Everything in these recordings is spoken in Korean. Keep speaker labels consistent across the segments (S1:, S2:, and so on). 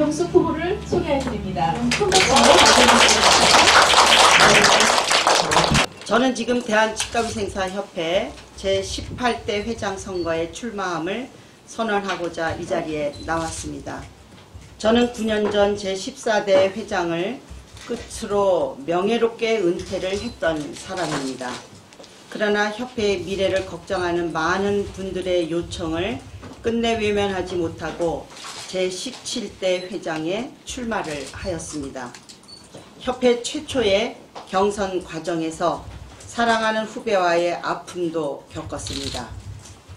S1: 문경숙 후보를 소개해드립니다. 큰 박수로 맞이해주시기 바랍니다.
S2: 저는 지금 대한치과위생사협회 제18대 회장 선거에 출마함을 선언하고자 이 자리에 나왔습니다. 저는 9년 전 제14대 회장을 끝으로 명예롭게 은퇴를 했던 사람입니다. 그러나 협회의 미래를 걱정하는 많은 분들의 요청을 끝내 외면하지 못하고 제17대 회장에 출마를 하였습니다. 협회 최초의 경선 과정에서 사랑하는 후배와의 아픔도 겪었습니다.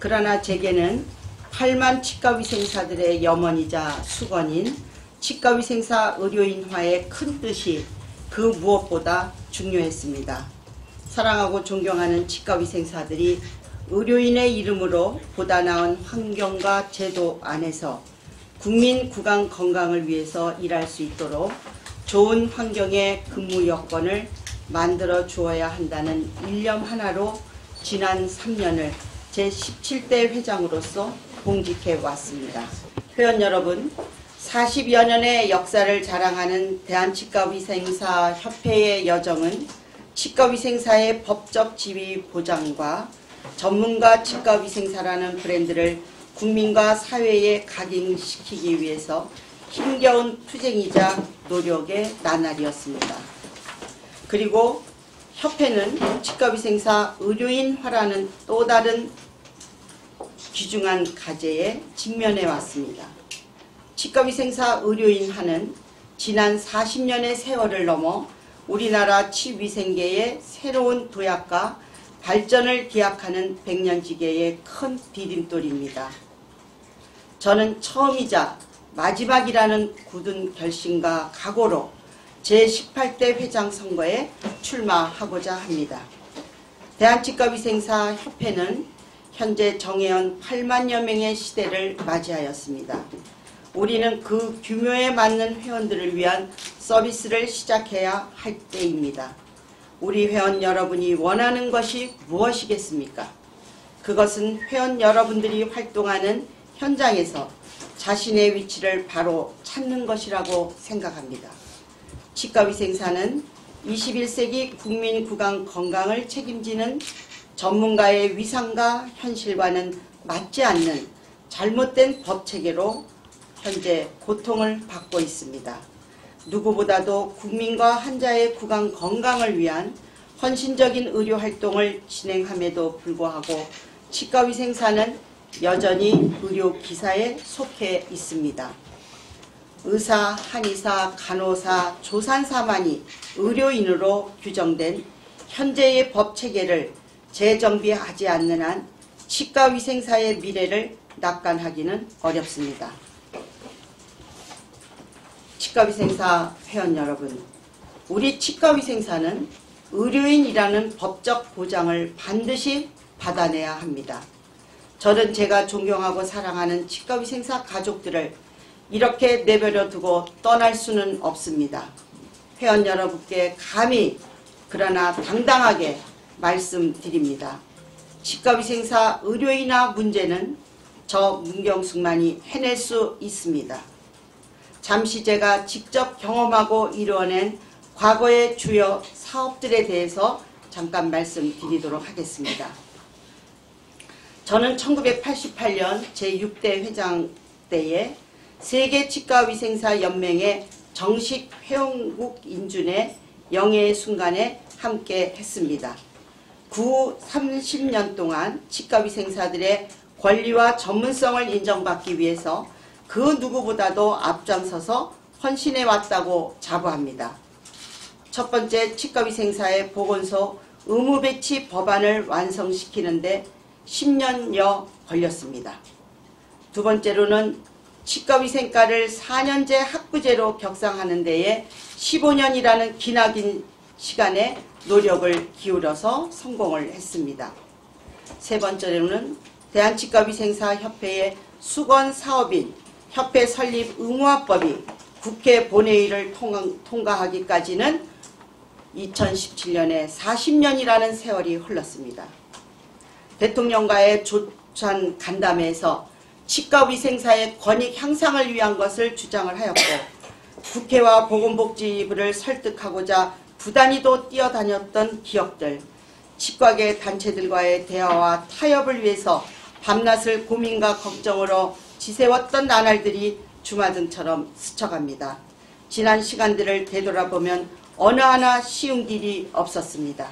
S2: 그러나 제게는 8만 치과위생사들의 염원이자 수건인 치과위생사 의료인화의 큰 뜻이 그 무엇보다 중요했습니다. 사랑하고 존경하는 치과위생사들이 의료인의 이름으로 보다 나은 환경과 제도 안에서 국민 구강 건강을 위해서 일할 수 있도록 좋은 환경의 근무 여건을 만들어 주어야 한다는 일념 하나로 지난 3년을 제17대 회장으로서 공직해 왔습니다. 회원 여러분, 40여 년의 역사를 자랑하는 대한치과위생사협회의 여정은 치과위생사의 법적 지위 보장과 전문가 치과위생사라는 브랜드를 국민과 사회에 각인시키기 위해서 힘겨운 투쟁이자 노력의 나날이었습니다. 그리고 협회는 치과위생사 의료인화라는 또 다른 귀중한 과제에 직면해 왔습니다. 치과위생사 의료인화는 지난 40년의 세월을 넘어 우리나라 치위생계의 새로운 도약과 발전을 기약하는 백년지계의 큰 디딤돌입니다. 저는 처음이자 마지막이라는 굳은 결심과 각오로 제18대 회장 선거에 출마하고자 합니다. 대한치과위생사협회는 현재 정회원 8만여 명의 시대를 맞이하였습니다. 우리는 그 규모에 맞는 회원들을 위한 서비스를 시작해야 할 때입니다. 우리 회원 여러분이 원하는 것이 무엇이겠습니까? 그것은 회원 여러분들이 활동하는 현장에서 자신의 위치를 바로 찾는 것이라고 생각합니다. 치과위생사는 21세기 국민 구강 건강을 책임지는 전문가의 위상과 현실과는 맞지 않는 잘못된 법체계로 현재 고통을 받고 있습니다. 누구보다도 국민과 환자의 구강 건강을 위한 헌신적인 의료활동을 진행함에도 불구하고 치과위생사는 여전히 의료기사에 속해 있습니다. 의사, 한의사, 간호사, 조산사만이 의료인으로 규정된 현재의 법체계를 재정비하지 않는 한 치과위생사의 미래를 낙관하기는 어렵습니다. 치과위생사 회원 여러분, 우리 치과위생사는 의료인이라는 법적 보장을 반드시 받아내야 합니다. 저는 제가 존경하고 사랑하는 치과위생사 가족들을 이렇게 내버려 두고 떠날 수는 없습니다. 회원 여러분께 감히 그러나 당당하게 말씀드립니다. 치과위생사 의료인화 문제는 저 문경숙만이 해낼 수 있습니다. 잠시 제가 직접 경험하고 이루어낸 과거의 주요 사업들에 대해서 잠깐 말씀드리도록 하겠습니다. 저는 1988년 제6대 회장 때에 세계치과위생사연맹의 정식 회원국 인준의 영예의 순간에 함께 했습니다. 구 30년 동안 치과위생사들의 권리와 전문성을 인정받기 위해서 그 누구보다도 앞장서서 헌신해왔다고 자부합니다. 첫 번째, 치과위생사의 보건소 의무배치 법안을 완성시키는데 10년여 걸렸습니다. 두 번째로는 치과위생과를 4년제 학부제로 격상하는 데에 15년이라는 기나긴 시간에 노력을 기울여서 성공을 했습니다. 세 번째로는 대한치과위생사협회의 수건사업인 협회 설립 의무화법이 국회 본회의를 통과하기까지는 2017년에 40년이라는 세월이 흘렀습니다. 대통령과의 조찬 간담회에서 치과위생사의 권익 향상을 위한 것을 주장을 하였고 국회와 보건복지부를 설득하고자 부단히도 뛰어다녔던 기억들, 치과계 단체들과의 대화와 타협을 위해서 밤낮을 고민과 걱정으로 지새웠던 나날들이 주마등처럼 스쳐갑니다. 지난 시간들을 되돌아보면 어느 하나 쉬운 길이 없었습니다.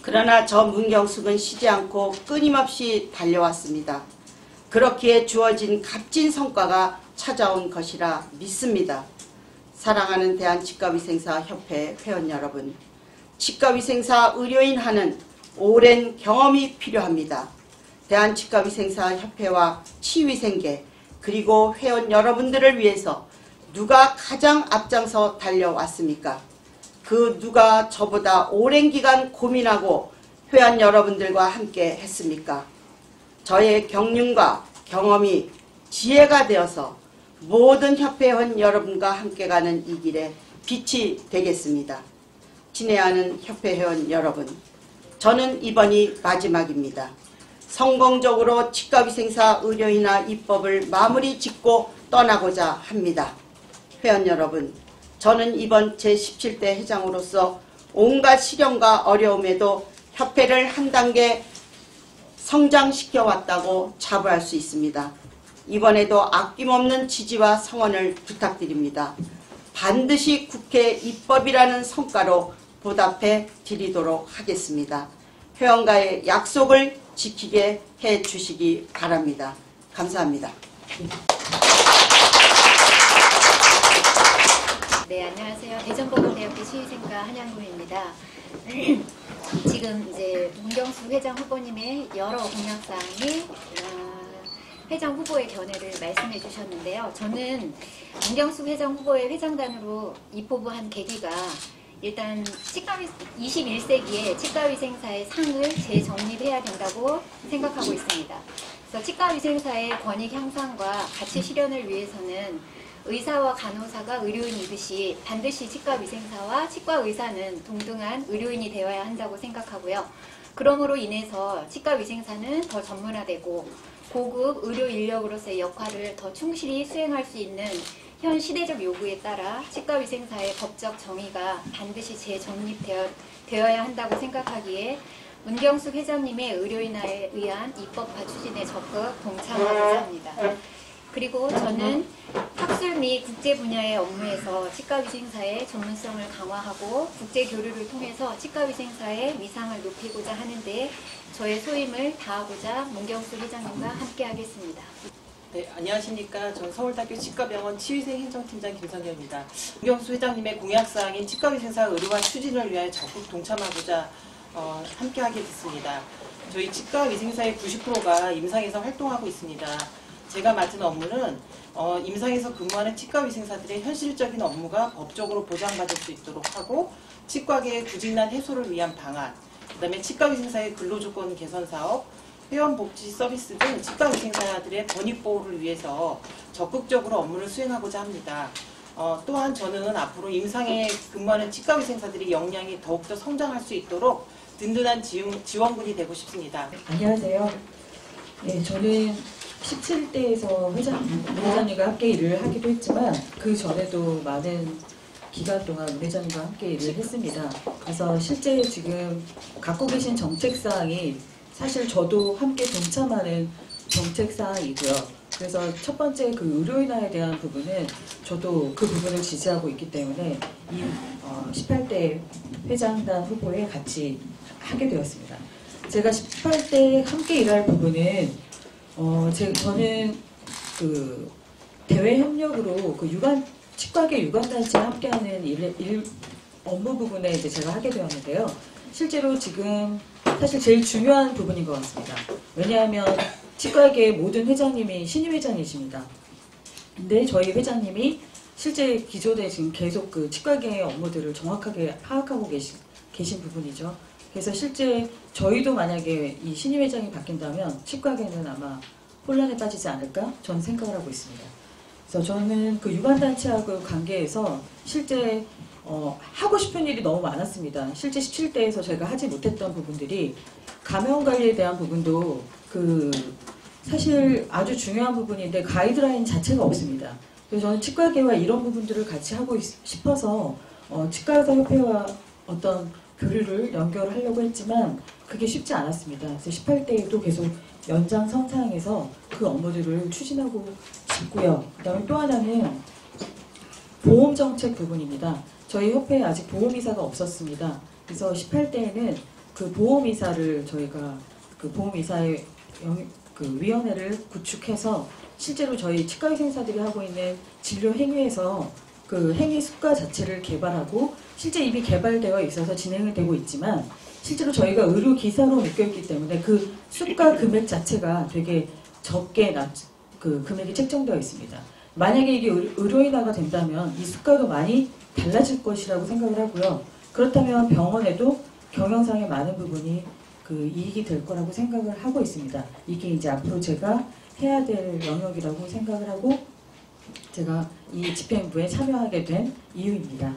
S2: 그러나 저 문경숙은 쉬지 않고 끊임없이 달려왔습니다. 그렇기에 주어진 값진 성과가 찾아온 것이라 믿습니다. 사랑하는 대한치과위생사협회 회원 여러분, 치과위생사 의료인 하는 오랜 경험이 필요합니다. 대한치과위생사협회와 치위생계 그리고 회원 여러분들을 위해서 누가 가장 앞장서 달려왔습니까? 그 누가 저보다 오랜 기간 고민하고 회원 여러분들과 함께 했습니까? 저의 경륜과 경험이 지혜가 되어서 모든 협회원 여러분과 함께 가는 이 길에 빛이 되겠습니다. 친애하는 협회회원 여러분, 저는 이번이 마지막입니다. 성공적으로 치과위생사 의료인화 입법을 마무리 짓고 떠나고자 합니다. 회원 여러분, 저는 이번 제17대 회장으로서 온갖 시련과 어려움에도 협회를 한 단계 성장시켜 왔다고 자부할 수 있습니다. 이번에도 아낌없는 지지와 성원을 부탁드립니다. 반드시 국회 입법이라는 성과로 보답해 드리도록 하겠습니다. 회원과의 약속을 지키게 해 주시기 바랍니다. 감사합니다.
S3: 네, 안녕하세요. 대전보건대학교 치위생과 한양구입니다. 지금 이제 문경숙 회장 후보님의 여러 공약사항이 회장 후보의 견해를 말씀해 주셨는데요. 저는 문경숙 회장 후보의 회장단으로 입후보한 계기가 일단 21세기에 치과위생사의 상을 재정립해야 된다고 생각하고 있습니다. 그래서 치과위생사의 권익 향상과 가치 실현을 위해서는 의사와 간호사가 의료인이듯이 반드시 치과위생사와 치과의사는 동등한 의료인이 되어야 한다고 생각하고요. 그러므로 인해서 치과위생사는 더 전문화되고 고급 의료 인력으로서의 역할을 더 충실히 수행할 수 있는 현 시대적 요구에 따라 치과위생사의 법적 정의가 반드시 재정립되어야 한다고 생각하기에 문경숙 회장님의 의료인화에 의한 입법화 추진에 적극 동참하고자 합니다. 그리고 저는 학술 및 국제 분야의 업무에서 치과위생사의 전문성을 강화하고 국제 교류를 통해서 치과위생사의 위상을 높이고자 하는데 저의 소임을 다하고자 문경숙 회장님과 함께하겠습니다.
S4: 네, 안녕하십니까. 전 서울대학교 치과병원 치위생행정팀장 김선경입니다. 문경숙 회장님의 공약사항인 치과위생사 의료화 추진을 위하여 적극 동참하고자 함께하게 됐습니다. 저희 치과위생사의 90%가 임상에서 활동하고 있습니다. 제가 맡은 업무는 임상에서 근무하는 치과위생사들의 현실적인 업무가 법적으로 보장받을 수 있도록 하고 치과계의 구직난 해소를 위한 방안, 그 다음에 치과위생사의 근로조건 개선 사업, 회원복지 서비스 등 치과위생사들의 권익보호를 위해서 적극적으로 업무를 수행하고자 합니다. 또한 저는 앞으로 임상에 근무하는 치과위생사들의 역량이 더욱더 성장할 수 있도록 든든한 지원군이 되고 싶습니다.
S5: 안녕하세요. 네, 저는 17대에서 회장님과 함께 일을 하기도 했지만 그 전에도 많은 기간 동안 회장님과 함께 일을 했습니다. 그래서 실제 지금 갖고 계신 정책사항이 사실 저도 함께 동참하는 정책사항이고요. 그래서 첫 번째 그 의료인화에 대한 부분은 저도 그 부분을 지지하고 있기 때문에 이 18대 회장단 후보에 같이 하게 되었습니다. 제가 18대 함께 일할 부분은 저는 그 대외 협력으로 그 치과계 유관단체 함께하는 업무 부분에 이제 제가 하게 되었는데요. 실제로 지금 사실 제일 중요한 부분인 것 같습니다. 왜냐하면 치과계 모든 회장님이 신임 회장이십니다. 근데 저희 회장님이 실제 기존에 지금 계속 그 치과계의 업무들을 정확하게 파악하고 계신 부분이죠. 그래서 실제 저희도 만약에 이 신임 회장이 바뀐다면 치과계는 아마 혼란에 빠지지 않을까 저는 생각을 하고 있습니다. 그래서 저는 그 유관단체하고 관계에서 실제 하고 싶은 일이 너무 많았습니다. 실제 17대에서 저희가 하지 못했던 부분들이 감염관리에 대한 부분도 그 사실 아주 중요한 부분인데 가이드라인 자체가 없습니다. 그래서 저는 치과계와 이런 부분들을 같이 하고 싶어서 치과의사협회와 어떤 교류를 연결하려고 했지만 그게 쉽지 않았습니다. 그래서 18대에도 계속 연장선상에서 그 업무들을 추진하고 싶고요. 그 다음에 또 하나는 보험정책 부분입니다. 저희 협회에 아직 보험이사가 없었습니다. 그래서 18대에는 그 보험이사를 저희가 그 보험이사의 그 위원회를 구축해서 실제로 저희 치과의생사들이 하고 있는 진료 행위에서 그 행위 수가 자체를 개발하고 실제 이미 개발되어 있어서 진행이 되고 있지만 실제로 저희가 의료기사로 묶여있기 때문에 그 수가 금액 자체가 되게 적게 그 금액이 책정되어 있습니다. 만약에 이게 의료인화가 된다면 이 수가도 많이 달라질 것이라고 생각을 하고요. 그렇다면 병원에도 경영상의 많은 부분이 그 이익이 될 거라고 생각을 하고 있습니다. 이게 이제 앞으로 제가 해야 될 영역이라고 생각을 하고 제가 이 집행부에 참여하게 된 이유입니다.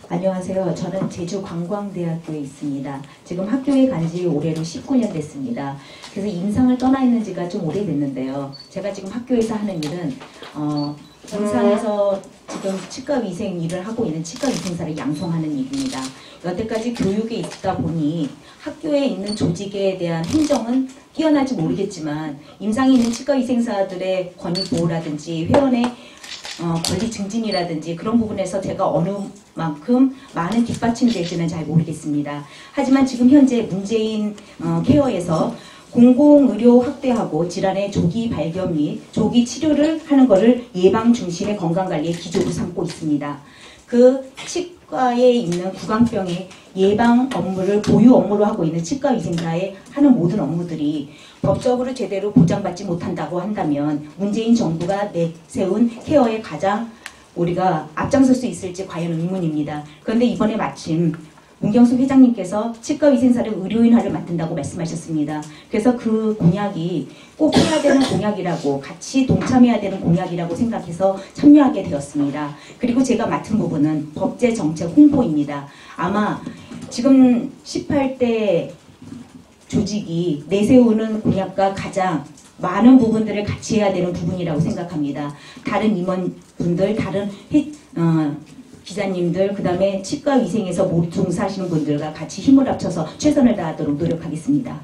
S1: 안녕하세요. 저는 제주관광대학교에 있습니다. 지금 학교에 간 지 올해로 19년 됐습니다. 그래서 임상을 떠나 있는 지가 좀 오래됐는데요. 제가 지금 학교에서 하는 일은 임상에서 지금 치과위생 일을 하고 있는 치과위생사를 양성하는 일입니다. 여태까지 교육에 있다 보니 학교에 있는 조직에 대한 행정은 뛰어날지 모르겠지만 임상에 있는 치과위생사들의 권익 보호라든지 회원의 권리 증진이라든지 그런 부분에서 제가 어느 만큼 많은 뒷받침이 될지는 잘 모르겠습니다. 하지만 지금 현재 문재인 케어에서 공공의료 확대하고 질환의 조기 발견 및 조기 치료를 하는 것을 예방 중심의 건강관리의 기조로 삼고 있습니다. 그 치과에 있는 구강병의 예방 업무를 보유 업무로 하고 있는 치과위생사에 하는 모든 업무들이 법적으로 제대로 보장받지 못한다고 한다면 문재인 정부가 내세운 케어에 가장 우리가 앞장설 수 있을지 과연 의문입니다. 그런데 이번에 마침 문경수 회장님께서 치과위생사를 의료인화를 만든다고 말씀하셨습니다. 그래서 그 공약이 꼭 해야 되는 공약이라고 같이 동참해야 되는 공약이라고 생각해서 참여하게 되었습니다. 그리고 제가 맡은 부분은 법제정책 홍보입니다. 아마 지금 18대 조직이 내세우는 공약과 가장 많은 부분들을 같이 해야 되는 부분이라고 생각합니다. 다른 임원분들, 다른 기자님들, 그 다음에 치과위생에서 모두 종사하시는 분들과 같이 힘을 합쳐서 최선을 다하도록 노력하겠습니다.